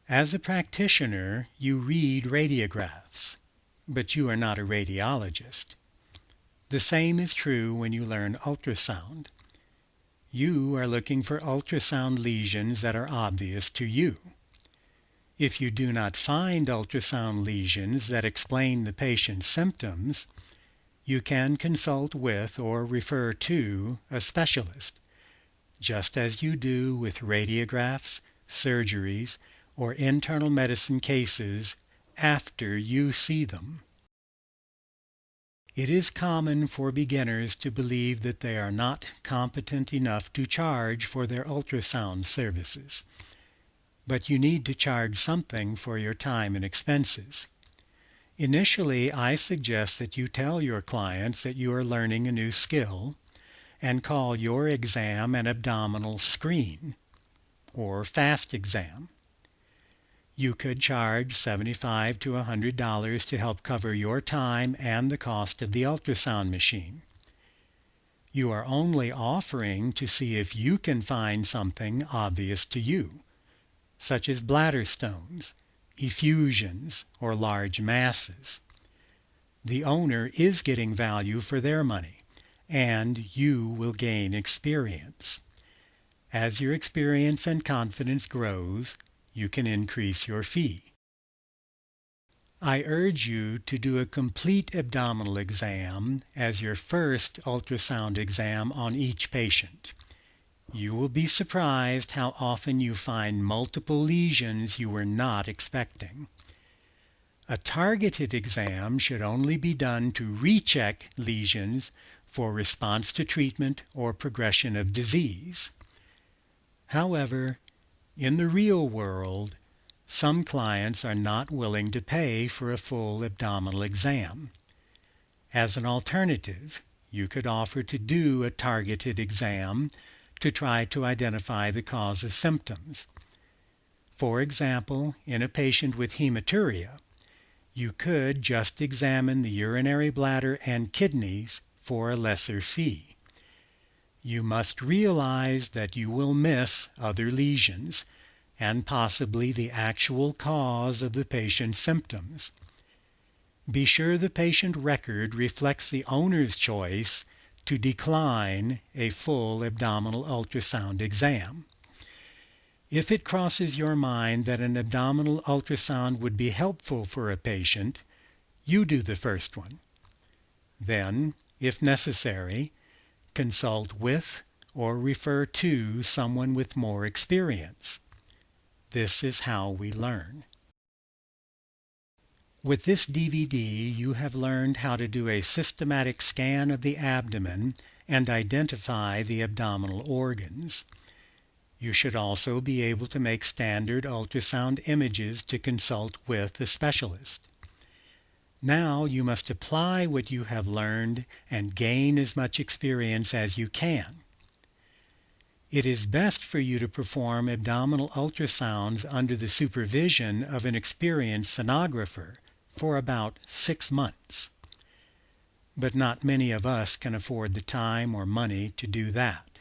As a practitioner, you read radiographs, but you are not a radiologist. The same is true when you learn ultrasound. You are looking for ultrasound lesions that are obvious to you. If you do not find ultrasound lesions that explain the patient's symptoms, you can consult with or refer to a specialist, just as you do with radiographs, surgeries, or internal medicine cases after you see them. It is common for beginners to believe that they are not competent enough to charge for their ultrasound services. But you need to charge something for your time and expenses. Initially, I suggest that you tell your clients that you are learning a new skill and call your exam an abdominal screen or fast exam. You could charge $75 to $100 to help cover your time and the cost of the ultrasound machine. You are only offering to see if you can find something obvious to you, such as bladder stones, effusions, or large masses. The owner is getting value for their money, and you will gain experience. As your experience and confidence grows, you can increase your fee. I urge you to do a complete abdominal exam as your first ultrasound exam on each patient. You will be surprised how often you find multiple lesions you were not expecting. A targeted exam should only be done to recheck lesions for response to treatment or progression of disease. However, in the real world, some clients are not willing to pay for a full abdominal exam. As an alternative, you could offer to do a targeted exam to try to identify the cause of symptoms. For example, in a patient with hematuria, you could just examine the urinary bladder and kidneys for a lesser fee. You must realize that you will miss other lesions and possibly the actual cause of the patient's symptoms. Be sure the patient record reflects the owner's choice to decline a full abdominal ultrasound exam. If it crosses your mind that an abdominal ultrasound would be helpful for a patient, you do the first one. Then, if necessary, consult with or refer to someone with more experience. This is how we learn. With this DVD, you have learned how to do a systematic scan of the abdomen and identify the abdominal organs. You should also be able to make standard ultrasound images to consult with a specialist. Now you must apply what you have learned and gain as much experience as you can. It is best for you to perform abdominal ultrasounds under the supervision of an experienced sonographer for about 6 months. But not many of us can afford the time or money to do that.